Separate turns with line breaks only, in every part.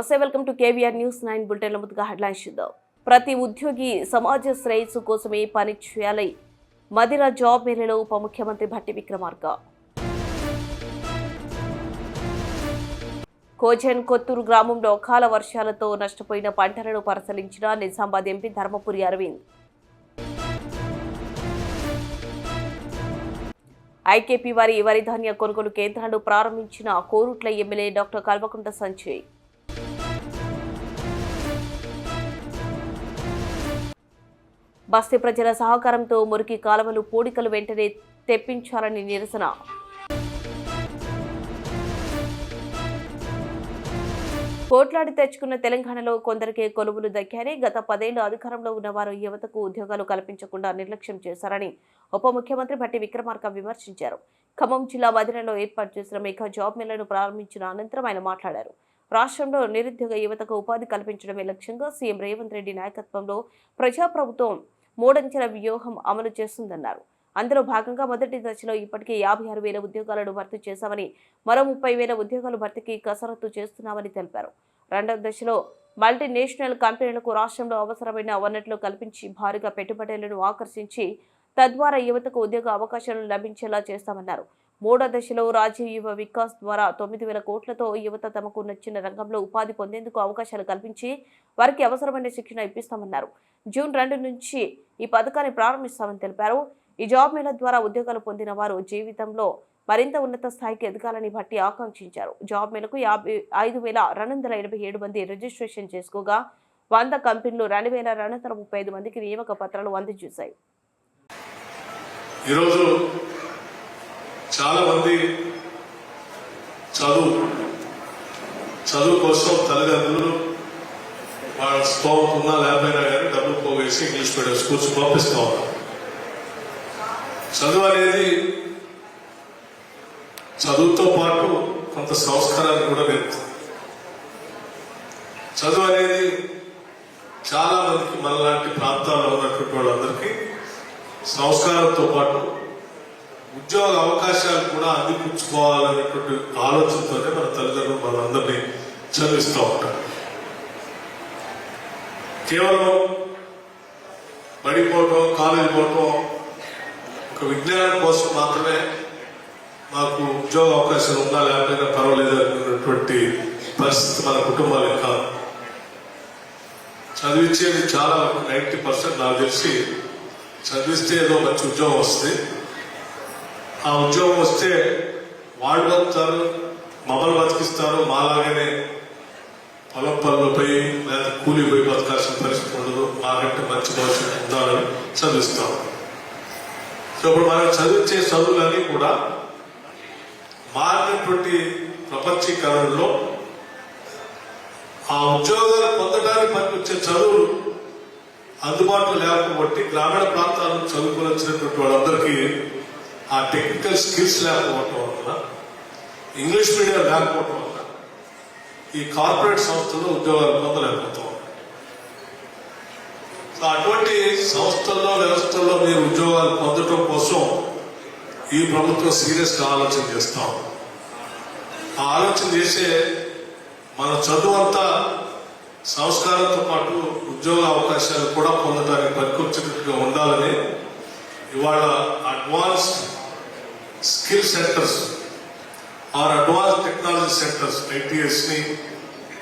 నమస్తే, welcome to KVR news 9 బులెటిన్ల ముందుగా headlines చూద్దాం. ప్రతి ఉద్యోగి సమాజ శ్రేయస్సు కోసమే పని చేయాలి. మదిర జాబ్ మేళలో ఉప ముఖ్యమంత్రి భట్టి విక్రమార్క. కోజన్ కొత్తూరు గ్రామంలో అకాల వర్షాలతో నష్టపోయిన పంటలను పరిశీలించిన నిజామాబాద్ ఎంపీ ధర్మపురి అరవింద్. ఐకేపీ వరి ధాన్య కొనుగోలు కేంద్రాలు ప్రారంభించిన కోరుట్ల ఎమ్మెల్యే డాక్టర్ కల్వకుంట్ల సంజయ్. బస్తీ ప్రజల సహకారంతో మురికి కాలువలు పూడికలు వెంటనే తెప్పించాలని నిరసన. కోట్లాడి తెచ్చుకున్న తెలంగాణలో కొందరికే కొలువులు దక్కారని, గత 10 ఏళ్లు అధికారంలో ఉన్నవారు యువతకు ఉద్యోగాలు కల్పించకుండా నిర్లక్ష్యం చేశారని ఉప ముఖ్యమంత్రి భట్టి విక్రమార్క విమర్శించారు. ఖమ్మం జిల్లా మదిరలో ఏర్పాటు చేసిన మెగా జాబ్ మేళను ప్రారంభించిన అనంతరం ఆయన మాట్లాడారు. రాష్ట్రంలో నిరుద్యోగ యువతకు ఉపాధి కల్పించడమే లక్ష్యంగా సీఎం రేవంత్ రెడ్డి నాయకత్వంలో ప్రజాప్రభుత్వం 3 అంచెల వ్యూహం అమలు చేస్తుందన్నారు. అందులో భాగంగా మొదటి దశలో ఇప్పటికే 56,000 ఉద్యోగాలను భర్తీ చేశామని, మరో 30,000 ఉద్యోగాలు భర్తీకి కసరత్తు చేస్తున్నామని తెలిపారు. రెండవ దశలో మల్టీనేషనల్ కంపెనీలకు రాష్ట్రంలో అవసరమైన వనరులు కల్పించి భారీగా పెట్టుబడులను ఆకర్షించి తద్వారా యువతకు ఉద్యోగ అవకాశాలు లభించేలా చేస్తామన్నారు. మూడో దశలో రాజీవ్ యువ వికాస్ ద్వారా 9,000 కోట్లతో యువత తమకు నచ్చిన రంగంలో ఉపాధి పొందేందుకు అవకాశాలు కల్పించి వారికి అవసరమైన శిక్షణ ఇప్పిస్తామన్నారు. జూన్ 2 నుంచి ఈ పథకాన్ని ప్రారంభిస్తామని తెలిపారు. ఈ జాబ్ మేళ ద్వారా ఉద్యోగాలు పొందిన వారు జీవితంలో మరింత ఉన్నత స్థాయికి ఎదగాలని భట్టి ఆకాంక్షించారు. జాబ్ మేళకు 55,287 మంది రిజిస్ట్రేషన్ చేసుకోగా 100 కంపెనీలు 2,235 మందికి నియామక పత్రాలు అందజేశాయి.
ఈరోజు చాలా మంది చదువు కోసం తల్లిదండ్రులు వాళ్ళ స్తోమత ఉన్నా లేకపోయినా కానీ డబ్బులు పోగేసి ఇంగ్లీష్ మీడియం స్కూల్స్ పంపిస్తూ ఉన్నారు. చదువు అనేది చదువుతో పాటు కొంత సంస్కారాన్ని కూడా నేర్పుతుంది. చదువు అనేది చాలా మందికి మనలాంటి ప్రాంతాల్లో ఉన్నటువంటి వాళ్ళందరికీ సంస్కారంతో పాటు ఉద్యోగ అవకాశాలు కూడా అందిపుచ్చుకోవాలనేటువంటి ఆలోచనతోనే మన తల్లిదండ్రులు మనందరినీ చదివిస్తూ ఉంటారు. కేవలం బడిపోవటం, కాలేజీ పోవటం, ఒక విజ్ఞానం కోసం మాత్రమే మాకు ఉద్యోగ అవకాశాలు ఉన్నా లేకపోయినా పర్వాలేదు అనుకున్నటువంటి పరిస్థితి మన కుటుంబాలే కాదు. చదివించేది చాలా 90% నాకు తెలిసి చదివిస్తే ఏదో మంచి ఉద్యోగం వస్తుంది. ఆ ఉద్యోగం వస్తే వాళ్ళు బతుకుతారు, మమ్మల్ని బతికిస్తారు. మాలాగానే పొలం పనులు పోయి లేదా కూలి పోయి బతకాల్సిన పరిస్థితి ఉండదు. మాకంటే మంచి భవిష్యత్తు ఉండాలని చదివిస్తాం. సో ఇప్పుడు మనం చదివించే చదువులన్నీ కూడా మారినటువంటి ప్రపంచీకరణలో ఆ ఉద్యోగాలు పొందడానికి పనికొచ్చే చదువులు అందుబాటులో లేకపోతే గ్రామీణ ప్రాంతాలను చదువుకుని వచ్చినటువంటి వాళ్ళందరికీ ఆ టెక్నికల్ స్కిల్స్ లేకపోవటం వల్ల, ఇంగ్లీష్ మీడియం లేకపోవటం వల్ల ఈ కార్పొరేట్ సంస్థల్లో ఉద్యోగాలు పొందలేకపోతాం. అటువంటి సంస్థల్లో వ్యవస్థల్లో మీరు ఉద్యోగాలు పొందడం కోసం ఈ ప్రభుత్వం సీరియస్గా ఆలోచన చేస్తాం. ఆ ఆలోచన చేసే మన చదువు అంతా సంస్కారంతో పాటు ఉద్యోగ అవకాశాలు కూడా పొందడానికి పనికొచ్చేటట్టుగా ఉండాలని ఇవాళ advanced skill centers or advance technology centers ITS-ని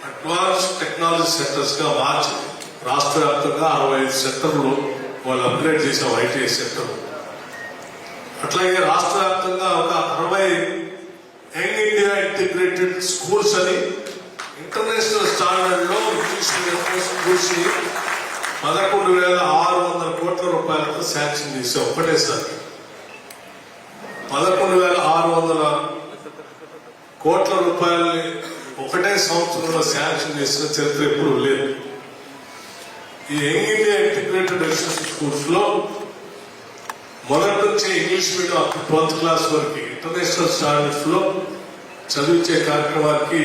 అడ్వాన్స్ టెక్నాలజీ సెంటర్స్గా మార్చి రాష్ట్ర వ్యాప్తంగా 65 సెంటర్లు వాళ్ళు అప్గ్రేడ్ చేసాం. ITS సెంటర్లు. అట్లాగే రాష్ట్ర వ్యాప్తంగా ఒక 60 యంగ్ ఇండియా ఇంటిగ్రేటెడ్ స్కూల్స్ అని ఇంటర్నేషనల్ స్టాండర్డ్ లో ఇంగ్లీష్ మీడియం స్కూల్స్ 11,600 కోట్ల రూపాయలతో శాంక్షన్ చేసాం ఒకటేసారి. 11,600 కోట్ల రూపాయలని ఒకటే సంవత్సరంలో శాంక్షన్ చేసిన చరిత్ర ఎప్పుడు లేదు. ఈ young India integrated education schools లో మొదటి నుంచి ఇంగ్లీష్ మీడియం 12th క్లాస్ వరకు ఇంటర్నేషనల్ స్టాండర్డ్స్ లో చదివించే కార్యక్రమానికి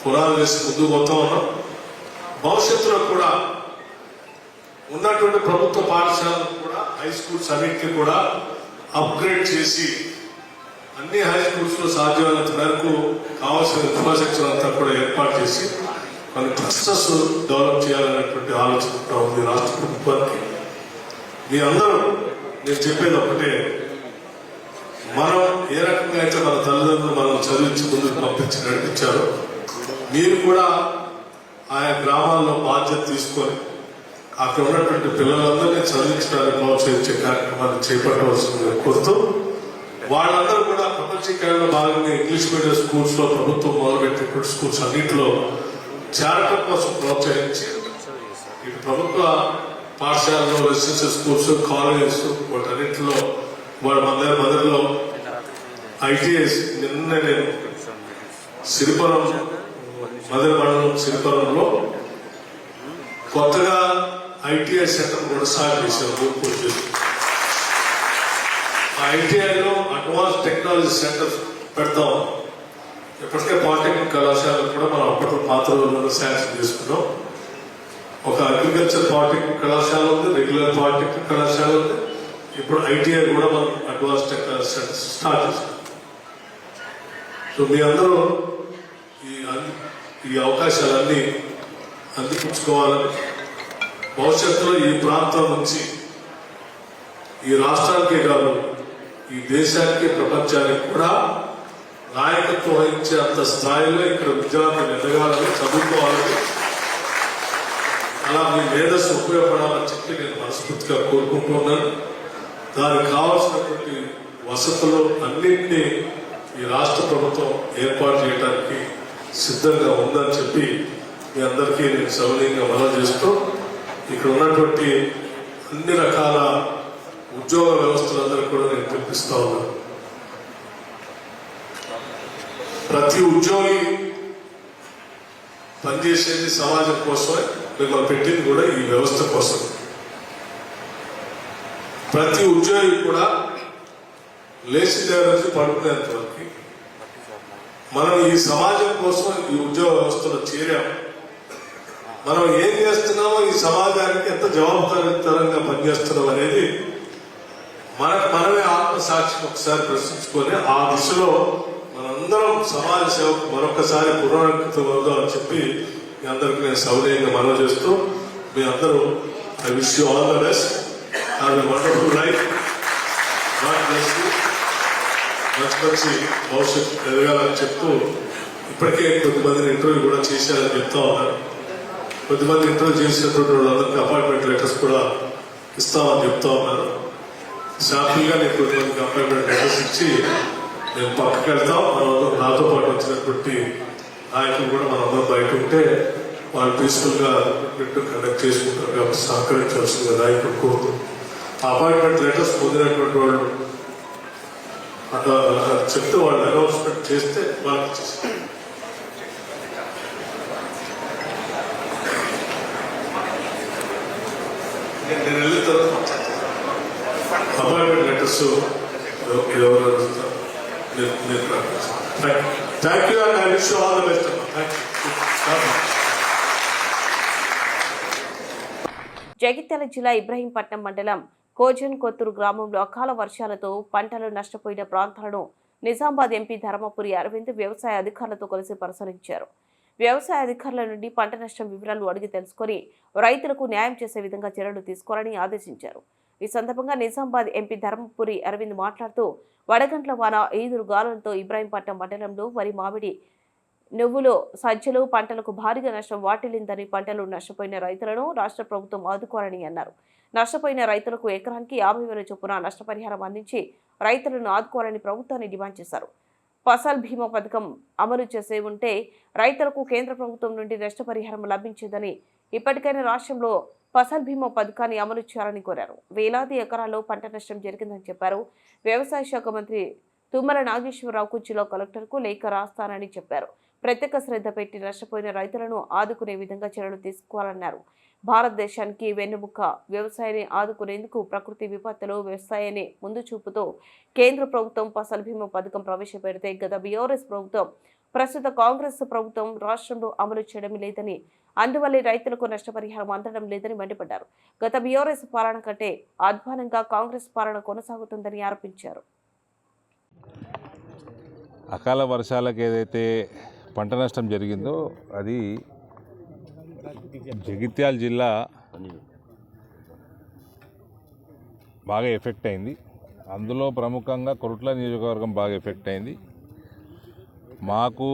పునాదులు వేసి ముందుకు పోతా ఉన్నాం. భవిష్యత్తులో కూడా ఉన్నటువంటి ప్రభుత్వ పాఠశాలలు కూడా హై స్కూల్స్ అన్నింటినీ కూడా అప్గ్రేడ్ చేసి అన్ని హై స్కూల్స్ లో సాధ్యమైనంత మేరకు కావాల్సిన ఇన్ఫ్రాస్ట్రక్చర్ అంతా కూడా ఏర్పాటు చేసి కొన్ని క్లస్టర్స్ డెవలప్ చేయాలనేటువంటి ఆలోచన కూడా ఉంది రాష్ట్ర ప్రభుత్వానికి. మీ అందరూ నేను చెప్పేది ఒకటే, మనం ఏ రకంగా అయితే మన తల్లిదండ్రులు మనం చదివించి ముందుకు పంపించి నడిపించారో మీరు కూడా ఆయా గ్రామాల్లో బాధ్యత తీసుకొని అక్కడ ఉన్నటువంటి పిల్లలందరినీ చదివించడానికి ప్రోత్సహించే కార్యక్రమాన్ని చేపట్టవలసిందిగా కోరుతూ, వాళ్ళందరూ కూడా ప్రపంచీకరణలో భాగంగా ఇంగ్లీష్ మీడియం స్కూల్స్ లో ప్రభుత్వం మొదలుపెట్టినటువంటి స్కూల్స్ అన్నింటిలో చేరటం కోసం ప్రోత్సహించి ఇటు ప్రభుత్వ పాఠశాలలో రెసిడెన్షియల్ స్కూల్స్ కాలేజెస్ వాటన్నింటిలో వాళ్ళ మదర్లో ఐటీఎస్ నిన్న నేను సిరిపురం మదర్ మండలం సిరిపురంలో కొత్తగా ఐటీఐ సెంటర్ కూడా స్టార్ట్ చేశారు. ఆ ఐటీఐలో అడ్వాన్స్ టెక్నాలజీ సెంటర్ పెడతాం. ఇప్పటికే పాలిటెక్నిక్ కళాశాలను కూడా మనం అప్పట్లో పాత రోజుల్లో శాంక్షన్ చేసుకున్నాం. ఒక అగ్రికల్చర్ పాలిటెక్నిక్ కళాశాల ఉంది, రెగ్యులర్ పాలిటెక్నిక్ కళాశాల ఉంది. ఇప్పుడు ఐటీఐ కూడా మనం అడ్వాన్స్ టెక్నాలజీ సెంటర్ స్టార్ట్ చేస్తాం. సో మీ అందరూ ఈ అవకాశాలన్నీ అందిపుచ్చుకోవాలని, భవిష్యత్తులో ఈ ప్రాంతం నుంచి ఈ రాష్ట్రానికే కాదు ఈ దేశానికి ప్రపంచానికి కూడా నాయకత్వం వహించే అంత స్థాయిలో ఇక్కడ విద్యార్థులు ఎదగాలని, చదువుకోవాలని, అలా మీ మేధస్సు ఉపయోగపడాలని చెప్పి నేను మనస్ఫూర్తిగా కోరుకుంటున్నాను. దానికి కావాల్సినటువంటి వసతులు అన్నింటినీ ఈ రాష్ట్ర ప్రభుత్వం ఏర్పాటు చేయడానికి సిద్ధంగా ఉందని చెప్పి మీ అందరికీ నేను సౌనీయంగా మనం చేస్తూ, ఇక్కడ ఉన్నటువంటి అన్ని రకాల ఉద్యోగ వ్యవస్థలందరూ కూడా నేను పిలిపిస్తా ఉన్నాను. ప్రతి ఉద్యోగి పనిచేసేది సమాజం కోసమే, మిమ్మల్ని పెట్టింది కూడా ఈ వ్యవస్థ కోసం. ప్రతి ఉద్యోగి కూడా లేచి నుంచి పడుకునేంత వరకు మనం ఈ సమాజం కోసం ఈ ఉద్యోగ వ్యవస్థలో చేరాం. మనం ఏం చేస్తున్నామో ఈ సమాజానికి ఎంత జవాబుదారీతరంగా పనిచేస్తున్నాం అనేది మనమే ఆత్మసాక్షిని ఒకసారి ప్రశ్నించుకొని ఆ దిశలో మనందరం సమాజ సేవకు మరొకసారి పునరంకితం అవుదాం అని చెప్పి మీ అందరికీ నేను సౌనీయంగా మనవి చేస్తూ, మీ అందరూ I wish you all the best, have a wonderful life, God bless you, మంచి భవిష్యత్తు ఎదగాలని చెప్తూ, ఇప్పటికే కొద్దిమందిని ఇంటర్వ్యూ కూడా చేశారని చెప్తా ఉన్నారు. కొద్దిమంది ఇంటర్వ్యూ చేసినటువంటి వాళ్ళందరికీ అపాయింట్మెంట్ లెటర్స్ కూడా ఇస్తామని చెప్తా ఉన్నారు. శాంపుల్గా నేను కొద్దిమందికి అపాయింట్మెంట్ లెటర్స్ ఇచ్చి నేను పక్కకి వెళ్తాం. మనందరం నాతో పాటు వచ్చినటువంటి నాయకులు కూడా మనందరం బయట ఉంటే వాళ్ళు పీస్ఫుల్గా కండక్ట్ చేసుకుంటారు కాబట్టి సహకరించాల్సిందిగా నాయకులు కోరుతూ, అపాయింట్మెంట్ లెటర్స్ పొందినటువంటి వాళ్ళు చెప్తే వాళ్ళు అనౌన్స్మెంట్ చేస్తే వాళ్ళకి ఇచ్చేస్తారు. నేను వెళ్ళిన తర్వాత అపాయింట్మెంట్ లెటర్స్ ఎవరు thank you and I wish you all the best. Thank you.
Jagtial జిల్లా ఇబ్రహీంపట్నం మండలం కోజన్ కొత్తూరు గ్రామంలో అకాల వర్షాలతో పంటలు నష్టపోయిన ప్రాంతాలను నిజామాబాద్ ఎంపీ ధర్మపురి అరవింద్ వ్యవసాయ అధికారులతో కలిసి పరిశీలించారు. వ్యవసాయ అధికారుల నుండి పంట నష్టం వివరాలు అడిగి తెలుసుకుని రైతులకు న్యాయం చేసే విధంగా చర్యలు తీసుకోవాలని ఆదేశించారు. ఈ సందర్భంగా నిజామాబాద్ ఎంపీ ధర్మపురి అరవింద్ మాట్లాడుతూ, వడగండ్ల వాన, ఈదురు గాలులతో ఇబ్రహీంపట్నం మండలంలో వరి, మామిడి, నువ్వులు, సజ్జలు పంటలకు భారీగా నష్టం వాటిల్లిందని, పంటలు నష్టపోయిన రైతులను రాష్ట్ర ప్రభుత్వం ఆదుకోవాలని అన్నారు. నష్టపోయిన రైతులకు ఎకరానికి 50,000 చొప్పున నష్టపరిహారం అందించి రైతులను ఆదుకోవాలని ప్రభుత్వాన్ని డిమాండ్ చేశారు. ఫసల్ బీమా పథకం అమలు చేసే ఉంటే రైతులకు కేంద్ర ప్రభుత్వం నుండి నష్టపరిహారం లభించేదని, ఇప్పటికైనా రాష్ట్రంలో ఫసల్ బీమా పథకాన్ని అమలు చేయాలని కోరారు. వేలాది ఎకరాల్లో పంట నష్టం జరిగిందని చెప్పారు. వ్యవసాయ శాఖ మంత్రి తుమ్మల నాగేశ్వరరావుకు జిల్లా కలెక్టర్కు లేఖ రాస్తానని చెప్పారు. ప్రత్యేక శ్రద్ధ పెట్టి నష్టపోయిన రైతులను ఆదుకునే విధంగా చర్యలు తీసుకోవాలన్నారు. భారతదేశానికి వెన్నెముక వ్యవసాయాన్ని ఆదుకునేందుకు ప్రకృతి విపత్తులు వ్యవసాయాన్ని ముందు చూపుతూ కేంద్ర ప్రభుత్వం ఫసల్ బీమా పథకం ప్రవేశపెడితే గత బీఆర్ఎస్ ప్రభుత్వం, ప్రస్తుత కాంగ్రెస్ ప్రభుత్వం రాష్ట్రంలో అమలు చేయడం లేదని, అందువల్లే రైతులకు నష్టపరిహారం అందడం లేదని మండిపడ్డారు. గత బీఆర్ఎస్ పాలన కంటే అధ్వానంగా కాంగ్రెస్ పాలన కొనసాగుతుందని ఆరోపించారు.
అకాల వర్షాలకు ఏదైతే పంట నష్టం జరిగిందో అది జగిత్యాల జిల్లా బాగా ఎఫెక్ట్ అయింది. అందులో ప్రముఖంగా కొరుట్ల నియోజకవర్గం బాగా ఎఫెక్ట్ అయింది. మాకు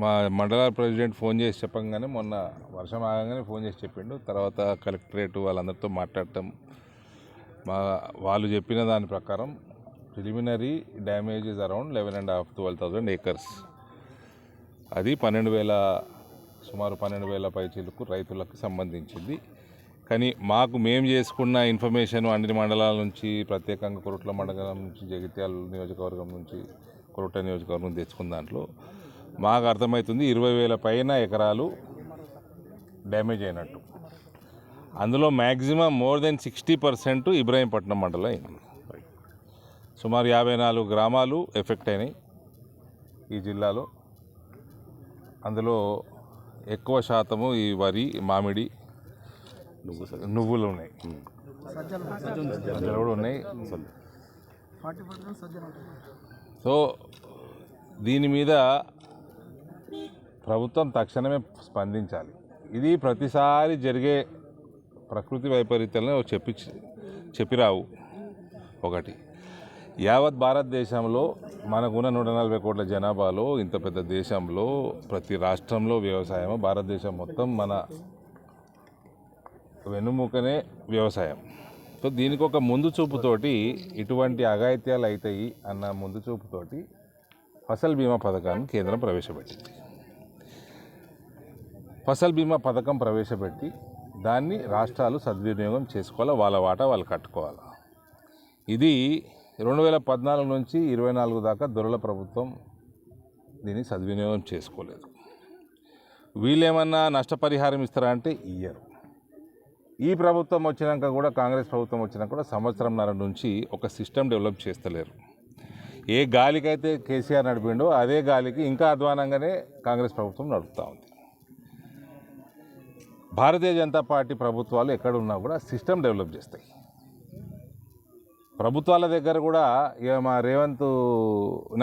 మా మండల ప్రెసిడెంట్ ఫోన్ చేసి చెప్పంగానే మొన్న వర్షం ఆగంగానే ఫోన్ చేసి చెప్పిండు. తర్వాత కలెక్టరేట్ వాళ్ళందరితో మాట్లాడటం, వాళ్ళు చెప్పిన దాని ప్రకారం ప్రిలిమినరీ డ్యామేజెస్ అరౌండ్ 11,500-12,000 ఏకర్స్. అది సుమారు 12,000 పైచీలకు రైతులకు సంబంధించింది. కానీ మేము చేసుకున్న ఇన్ఫర్మేషన్ అన్ని మండలాల నుంచి, ప్రత్యేకంగా కొరుట్ల మండలం నుంచి, జగిత్యాల నియోజకవర్గం నుంచి, కొరుట్ల నియోజకవర్గం తెచ్చుకున్న దాంట్లో మాకు అర్థమవుతుంది 20,000 పైన ఎకరాలు డ్యామేజ్ అయినట్టు. అందులో మ్యాక్సిమం మోర్ దెన్ 60% ఇబ్రాహీంపట్నం మండలం అయింది. సుమారు 54 గ్రామాలు ఎఫెక్ట్ అయినాయి ఈ జిల్లాలో. అందులో ఎక్కువ శాతము ఈ వరి, మామిడి, నువ్వులు ఉన్నాయి, సజ్జలు కూడా ఉన్నాయి. సో దీని మీద ప్రభుత్వం తక్షణమే స్పందించాలి. ఇది ప్రతిసారి జరిగే ప్రకృతి వైపరీత్యాలను చెప్పిరావు. ఒకటి, యావత్ భారతదేశంలో మనకున్న 140 కోట్ల జనాభాలో, ఇంత పెద్ద దేశంలో ప్రతి రాష్ట్రంలో వ్యవసాయం, భారతదేశం మొత్తం మన వెన్నుముకనే వ్యవసాయం. సో దీనికి ఒక ముందు చూపుతోటి ఇటువంటి అఘాయిత్యాలు అవుతాయి అన్న ముందు చూపుతోటి ఫసల్ బీమా పథకాన్ని కేంద్రం ప్రవేశపెట్టింది. ఫసల్ బీమా పథకం ప్రవేశపెట్టి దాన్ని రాష్ట్రాలు సద్వినియోగం చేసుకోవాలి, వాళ్ళ వాటా వాళ్ళు కట్టుకోవాలి. ఇది 2014 నుంచి 24 దాకా దొరల ప్రభుత్వం దీన్ని సద్వినియోగం చేసుకోలేదు. వీళ్ళేమన్నా నష్టపరిహారం ఇస్తారా అంటే ఇయ్యరు. ఈ ప్రభుత్వం వచ్చినాక కూడా, కాంగ్రెస్ ప్రభుత్వం వచ్చినాక కూడా సంవత్సరంన్నర నుంచి ఒక సిస్టమ్ డెవలప్ చేస్తలేరు. ఏ గాలికైతే కేసీఆర్ నడిపిండో అదే గాలికి ఇంకా అధ్వానంగానే కాంగ్రెస్ ప్రభుత్వం నడుపుతూ ఉంది. భారతీయ జనతా పార్టీ ప్రభుత్వాలు ఎక్కడున్నా కూడా సిస్టమ్ డెవలప్ చేస్తాయి. ప్రభుత్వాల దగ్గర కూడా ఇక మా రేవంత్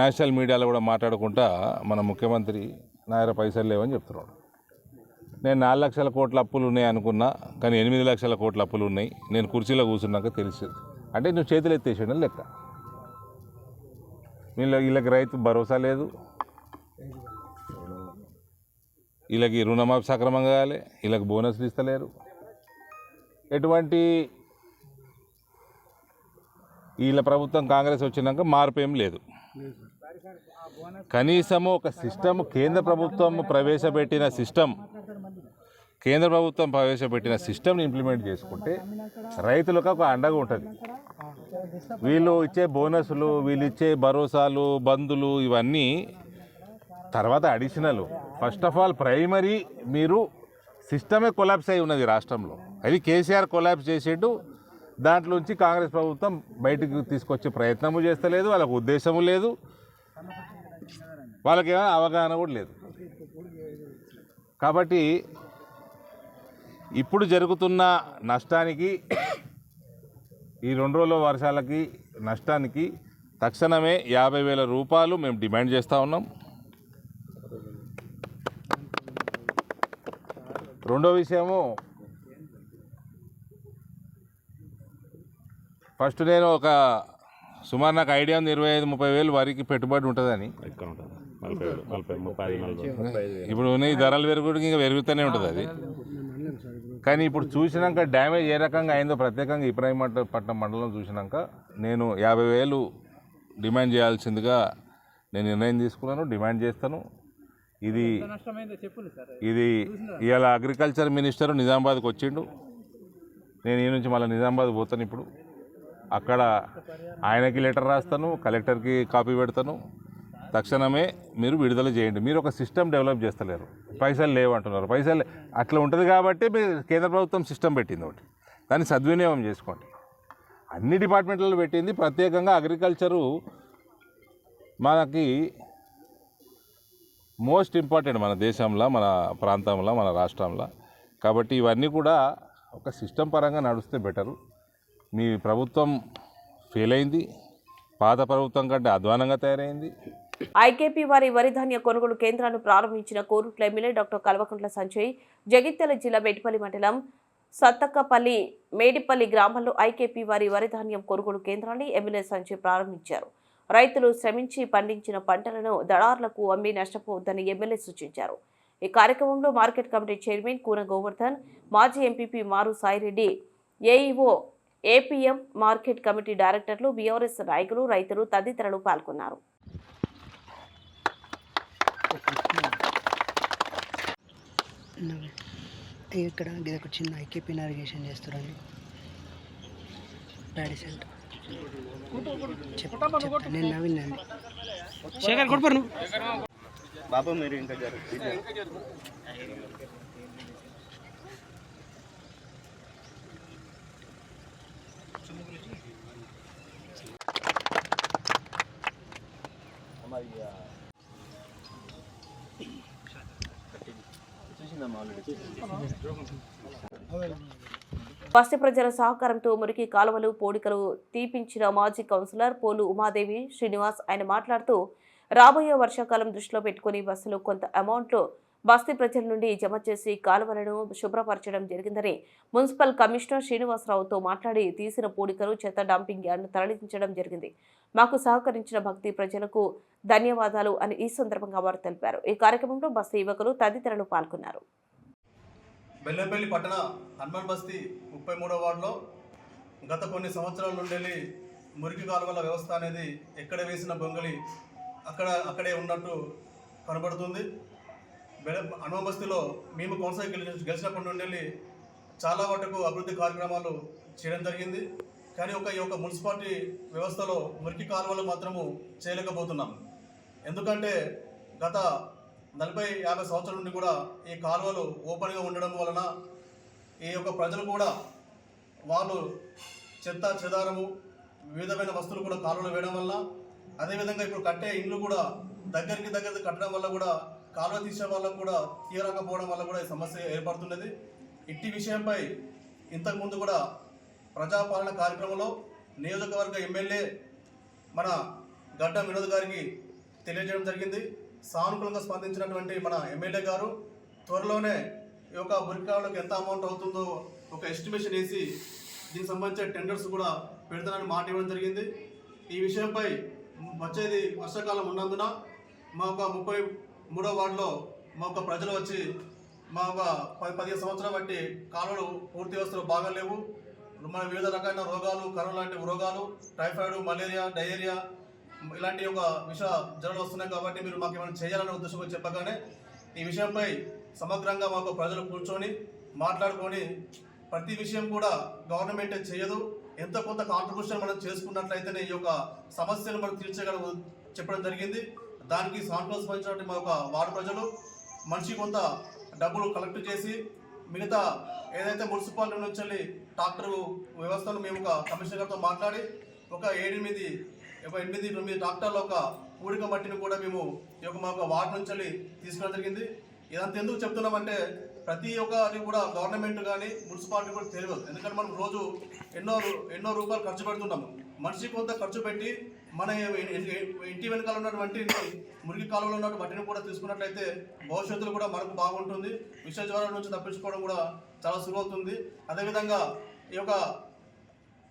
నేషనల్ మీడియాలో కూడా మాట్లాడుకుంటా మన ముఖ్యమంత్రి నా దగ్గర పైసలు లేవని చెప్తున్నాడు. నేను 4 లక్షల కోట్ల అప్పులు ఉన్నాయి అనుకున్నా, కానీ 8 లక్షల కోట్ల అప్పులు ఉన్నాయి. నేను కుర్చీలో కూర్చున్నాక తెలిసింది. అంటే నువ్వు చేతులు ఎత్తేసేయడం లెక్క. వీళ్ళకి రైతు భరోసా లేదు, వీళ్ళకి రుణమాఫీ సక్రమంగా కాలే, వీళ్ళకి బోనస్లు ఇస్తలేరు. ఎటువంటి వీళ్ళ ప్రభుత్వం కాంగ్రెస్ వచ్చినాక మార్పు ఏం లేదు. కనీసము ఒక సిస్టమ్, కేంద్ర ప్రభుత్వం ప్రవేశపెట్టిన సిస్టమ్ని ఇంప్లిమెంట్ చేసుకుంటే రైతులకు ఒక అండగా ఉంటుంది. వీళ్ళు ఇచ్చే బోనస్లు, వీళ్ళు ఇచ్చే భరోసాలు, బంధులు ఇవన్నీ తర్వాత additional. First of all primary మీరు సిస్టమే కొలాప్స్ అయి ఉన్నది రాష్ట్రంలో. అది కేసీఆర్ కొలాప్స్ చేసేట్టు, దాంట్లోంచి కాంగ్రెస్ ప్రభుత్వం బయటకు తీసుకొచ్చే ప్రయత్నము చేస్తలేదు, వాళ్ళకు ఉద్దేశము లేదు, వాళ్ళకేమైనా అవగాహన కూడా లేదు. కాబట్టి ఇప్పుడు జరుగుతున్న నష్టానికి, ఈ 2 రోజుల వర్షాలకి నష్టానికి తక్షణమే 50,000 రూపాయలు మేము డిమాండ్ చేస్తూ ఉన్నాం. రెండో విషయము, ఫస్ట్ నేను సుమారు నాకు ఐడియా ఉంది 25-30 వేలు వరికి పెట్టుబడి ఉంటుందని. ఇప్పుడు ఈ ధరలు పెరుగుడు ఇంకా పెరుగుతూనే ఉంటుంది అది. కానీ ఇప్పుడు చూసినాక డ్యామేజ్ ఏ రకంగా అయిందో, ప్రత్యేకంగా ఇబ్రాహీంపట్నం మండలం చూసినాక నేను 50,000 డిమాండ్ చేయాల్సిందిగా నేను నిర్ణయం తీసుకున్నాను, డిమాండ్ చేస్తాను. ఇది ఇవాళ అగ్రికల్చర్ మినిస్టర్ నిజామాబాద్కి వచ్చిండు. నేను ఈ నుంచి మళ్ళీ నిజామాబాద్ పోతాను. ఇప్పుడు అక్కడ ఆయనకి లెటర్ రాస్తాను, కలెక్టర్కి కాపీ పెడతాను. తక్షణమే మీరు విడుదల చేయండి. మీరు ఒక సిస్టమ్ డెవలప్ చేస్తలేరు, పైసలు లేవంటున్నారు. పైసలు అట్లా ఉంటుంది కాబట్టి మీరు కేంద్ర ప్రభుత్వం సిస్టమ్ పెట్టింది ఒకటి, దాన్ని సద్వినియోగం చేసుకోండి. అన్ని డిపార్ట్మెంట్లలో పెట్టింది, ప్రత్యేకంగా అగ్రికల్చరు మనకి మోస్ట్ ఇంపార్టెంట్ మన దేశంలో, మన ప్రాంతంలో, మన రాష్ట్రంలో. కాబట్టి ఇవన్నీ కూడా ఒక సిస్టమ్ పరంగా నడిస్తే బెటరు. మీ ప్రభుత్వం ఫెయిల్ అయింది, పాత ప్రభుత్వం కంటే అధ్వానంగా తయారైంది.
ఐకేపీ వారి వరి ధాన్య కొనుగోలు కేంద్రాన్ని ప్రారంభించిన కోరుట్ల ఎమ్మెల్యే డాక్టర్ కల్వకుంట్ల సంజయ్ జగిత్యాల జిల్లా మేడిపల్లి మండలం సత్తక్కపల్లి మేడిపల్లి గ్రామాల్లో ఐకేపీ వారి వరి ధాన్యం కొనుగోలు కేంద్రాన్ని ఎమ్మెల్యే సంజయ్ ప్రారంభించారు. రైతులు శ్రమించి పండించిన పంటలను దళారులకు అమ్మి నష్టపోవద్దని ఎమ్మెల్యే సూచించారు. ఈ కార్యక్రమంలో market committee chairman Koona Govardhan, మాజీ MPP Maru Saireddy, AEO, APM market committee డైరెక్టర్లు, బీఆర్ఎస్ నాయకులు, రైతులు తదితరులు పాల్గొన్నారు.
ఇక్కడ ఒక చిన్న ఐకేపీ నావిగేషన్ చేస్తారండి. ప్యాడీ సెంటర్ నేను నవ్విందండి. శేఖర్ కొడుపరు బాబు మీరు ఇంకా
బస్తీ ప్రజల సహకారంతో మురికి కాలువలు పోడికలు తీపించిన మాజీ కౌన్సిలర్ పోలు ఉమాదేవి శ్రీనివాస్. ఆయన మాట్లాడుతూ రాబోయే వర్షాకాలం దృష్టిలో పెట్టుకుని బస్సులు కొంత అమౌంట్లో బస్తీ ప్రజల నుండి జమ చేసి కాలువలను శుభ్రపరచడం జరిగిందని, మున్సిపల్ కమిషనర్ శ్రీనివాసరావుతో మాట్లాడి తీసిన పోడికలు చెత్త డంపింగ్ యార్డ్ను తరలించడం జరిగింది. మాకు సహకరించిన భక్తి ప్రజలకు ధన్యవాదాలు అని ఈ సందర్భంగా వారు తెలిపారు. ఈ కార్యక్రమంలో బస్తీ యువకులు తదితరులు పాల్గొన్నారు.
బెల్లంపల్లి పట్టణ హనుమాన్ బస్తీ 33వ వార్డులో గత కొన్ని సంవత్సరాల నుండి మురికి కాలువల వ్యవస్థ అనేది ఎక్కడ వేసిన బొంగలి అక్కడే ఉన్నట్టు కనబడుతుంది. హనుమాన్ బస్తీలో మేము కౌన్సిల్ గెలిచినప్పటి నుండి చాలా వరకు అభివృద్ధి కార్యక్రమాలు చేయడం జరిగింది. కానీ ఈ యొక్క మున్సిపాలిటీ వ్యవస్థలో మురికి కాలువలు మాత్రము చేయలేకపోతున్నాం. ఎందుకంటే గత 40-50 సంవత్సరాల నుండి కూడా ఈ కాలువలు ఓపెన్గా ఉండడం వలన ఈ యొక్క ప్రజలు కూడా వాళ్ళు చెత్త చెదారము వివిధమైన వస్తువులు కూడా కాలువలు వేయడం వల్ల, అదేవిధంగా ఇప్పుడు కట్టే ఇండ్లు కూడా దగ్గరికి కట్టడం వల్ల కూడా కాలువ తీసే వాళ్ళకు కూడా తీయరాకపోవడం వల్ల కూడా ఈ సమస్య ఏర్పడుతున్నది. ఇట్టి విషయంపై ఇంతకుముందు కూడా ప్రజాపాలన కార్యక్రమంలో నియోజకవర్గ ఎమ్మెల్యే మన గడ్డ వినోద్ గారికి తెలియజేయడం జరిగింది. సానుకూలంగా స్పందించినటువంటి మన ఎమ్మెల్యే గారు త్వరలోనే ఈ యొక్క మురికాలకు ఎంత అమౌంట్ అవుతుందో ఒక ఎస్టిమేషన్ వేసి దీనికి సంబంధించిన టెండర్స్ కూడా పెడతానని మాట ఇవ్వడం జరిగింది. ఈ విషయంపై వచ్చేది వర్షాకాలం ఉన్నందున మా ఒక 33వ వార్డులో మా ఒక ప్రజలు వచ్చి మా ఒక 10-15 సంవత్సరాలు బట్టి కాలువలు పూర్తి వ్యవస్థలు బాగాలేవు, మన వివిధ రకాల రోగాలు, కరోనా లాంటి రోగాలు, టైఫాయిడ్, మలేరియా, డయేరియా ఇలాంటి ఒక విష జ్వరాలు వస్తున్నాయి కాబట్టి మీరు మాకు ఏమైనా చేయాలనే ఉద్దేశంగా చెప్పగానే ఈ విషయంపై సమగ్రంగా మాకు ప్రజలు కూర్చొని మాట్లాడుకొని ప్రతి విషయం కూడా గవర్నమెంటే చేయదు, ఎంతో కొంత కాంట్రిబ్యూషన్ మనం చేసుకున్నట్లయితేనే ఈ యొక్క సమస్యను మనం తీర్చగలము చెప్పడం జరిగింది. దానికి సానుకూలంగా స్పందించినటువంటి మా యొక్క వార్డు ప్రజలు మనిషి కొంత డబ్బులు కలెక్ట్ చేసి మిగతా ఏదైతే మున్సిపాలిటీ నుంచి వెళ్ళి ట్రాక్టర్ వ్యవస్థను మేము ఒక కమిషనర్ గారితో మాట్లాడి ఒక 8-9 ట్రాక్టర్ల ఒక పూడిక మట్టిని కూడా మేము ఈ యొక్క మా యొక్క వార్డు నుంచి వెళ్ళి తీసుకోవడం జరిగింది. ఇదంతా ఎందుకు చెప్తున్నామంటే ప్రతి ఒక్కరి కూడా గవర్నమెంట్ కానీ మున్సిపాలిటీ కూడా తెలియదు. ఎందుకంటే మనం రోజు ఎన్నో రూపాయలు ఖర్చు పెడుతున్నాము. మనిషి కొంత ఖర్చు పెట్టి మన ఇంటి వెనకాల ఉన్నటువంటి మురికి కాలంలో ఉన్న మట్టిని కూడా తీసుకున్నట్లయితే భవిష్యత్తులో కూడా మనకు బాగుంటుంది. విష జ్వరాల నుంచి తప్పించుకోవడం కూడా చాలా సులువవుతుంది. అదేవిధంగా ఈ యొక్క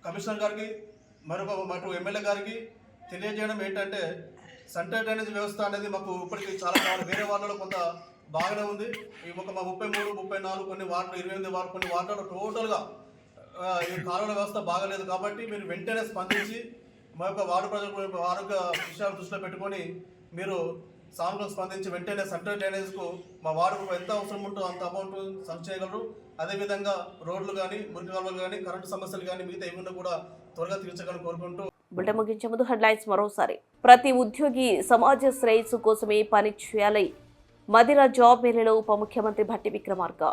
కమిషనర్ గారికి మరొక ఎమ్మెల్యే గారికి తెలియజేయడం ఏంటంటే సెంట్రల్ డ్రైనేజ్ వ్యవస్థ అనేది మాకు ఇప్పటికీ చాలా వేరే వార్డులో కొంత బాగానే ఉంది. ఈ ఒక 33, 34 కొన్ని వార్డులు 28 వార్డు కొన్ని వార్డులలో టోటల్గా ఈ కాలువల వ్యవస్థ బాగలేదు. కాబట్టి మీరు వెంటనే స్పందించి మా యొక్క వార్డు ప్రజలకు ఆరోగ్య విషయాలు దృష్టిలో పెట్టుకొని మీరు సానుకూలంగా స్పందించి వెంటనే సెంట్రల్ డ్రైనేజ్కు మా వార్డుకు ఎంత అవసరం ఉంటుందో అంత అమౌంట్ సర్వ్ చేయగలరు. అదేవిధంగా రోడ్లు కానీ, మురికి కాలువలు కానీ, కరెంటు సమస్యలు కానీ మిగతా ఏమన్నా కూడా త్వరగా తీర్చగలని కోరుకుంటూ
బులెటిన్ ముగించే ముందు హెడ్లైన్స్ మరోసారి. ప్రతి ఉద్యోగి సమాజ శ్రేయస్సు కోసమే పని చేయాలి. మదిర జాబ్ మేళలో ఉప ముఖ్యమంత్రి భట్టి విక్రమార్క.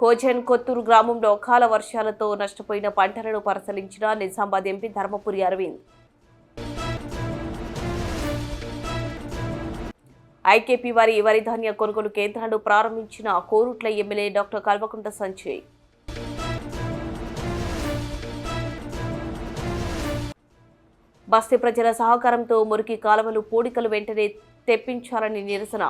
కోజన్ కొత్తూరు గ్రామంలో అకాల వర్షాలతో నష్టపోయిన పంటలను పరిశీలించిన నిజామాబాద్ ఎంపీ ధర్మపురి అరవింద్. ఐకేపీ వారి వరి ధాన్య కొనుగోలు కేంద్రాలను ప్రారంభించిన కోరుట్ల ఎమ్మెల్యే డాక్టర్ కల్వకుంట్ల సంజయ్. బస్తీ ప్రజల సహకారంతో మురికి కాలువలు పూడికలు వెంటనే తెప్పించాలని నిరసన